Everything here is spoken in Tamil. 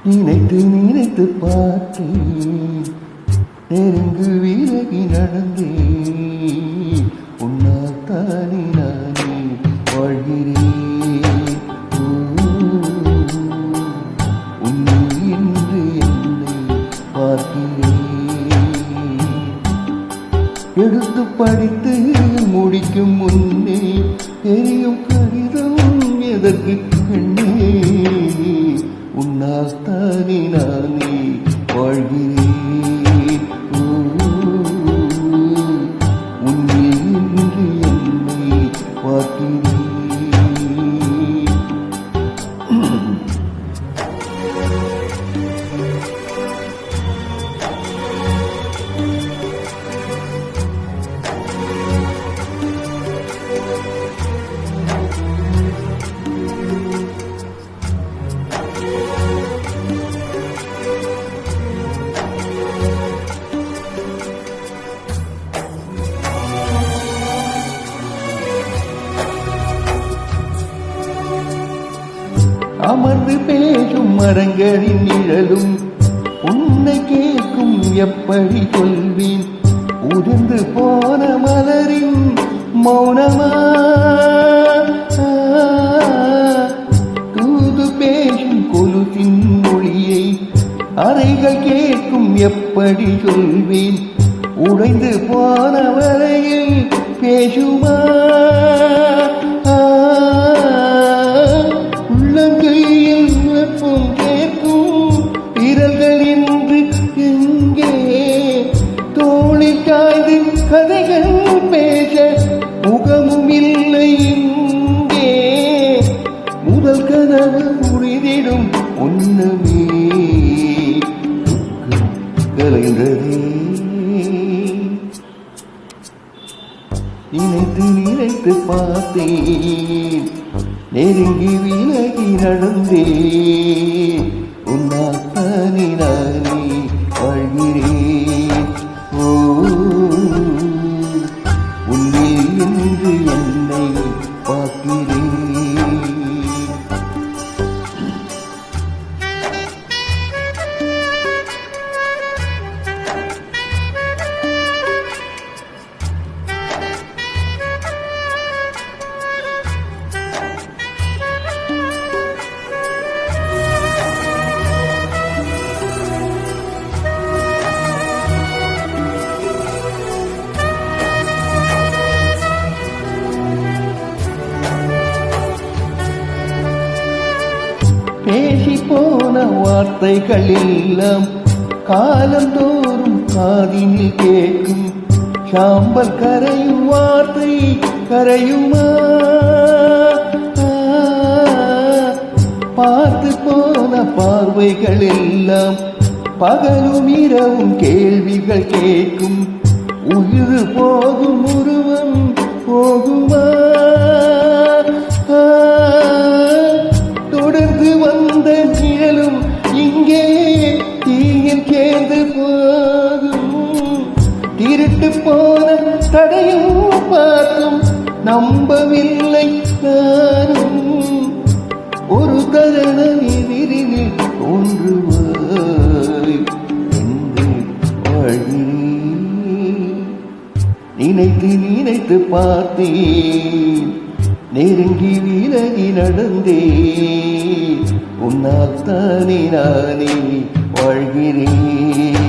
நினைத்து நினைத்து பார்த்தேன், நெருங்கு விலகி நடந்தேன். உன்னால் தானே நானே வாழ்கிறேன். உன்னை இன்று என்னை பார்க்கிறேன். எடுத்து படித்து முடிக்கும் முன்னே தெரியும் கடிதம் எதற்கு பெண்ணே. உன்னால் தானே நானே வாழ்கிறேன். உன்னில் இன்று என்னை பார்க்கிறேன். அமர்ந்து பேசும் மரங்களின் நிழலும் உன்னை கேட்கும் எப்படி சொல்வேன். உதிர்ந்து போன மலரின் மௌனமா தூது பேசும் கொலுசின் மொழியை அறைகள் கேட்கும் எப்படி சொல்வேன். உடைந்து போன வரையில் பேசுமா உள்ளங்கையில் வெப்பம் கேட்கும் விரல்கள் என்று எங்கே தோளில் காய்ந்து கதைகள் பேச முகமும் இல்லை இங்கே. முதல் கனவு முடிதிடும் ஒன்றுமே கலைந்ததே. நினைத்து நினைத்து பார்த்தேன், நெருங்கி விலகி நடந்தேன். உன்னால் தானே நானே வாழ்கிறேன். உன்னில் இன்று என்னை பார்க்கிறேன். பேசி போன வார்த்தைகள் எல்லாம் காலந்தோறும் காதினில் கேட்கும். சாம்பல் கரையும் வார்த்தை கரையுமா? பார்த்து போன பார்வைகள் எல்லாம் பகலும் இரவும் கேள்விகள் கேட்கும். உயிர் போகும் உருவம் போகுமா? தொடர்ந்து வந்த நிழலும் இங்கே தீயில் சேர்ந்து போகும். திருட்டு போன தடையும் பார்த்தும் நம்பவில்லை நானும். ஒரு தருண எதிரில் தோன்றுவாய் என்று வாழ்கிறேன். நினைத்து நினைத்து பார்த்தேன், நெருங்கி விலகி நடந்தேன். உன்னால் தானே நானே வாழ்கிறேன்.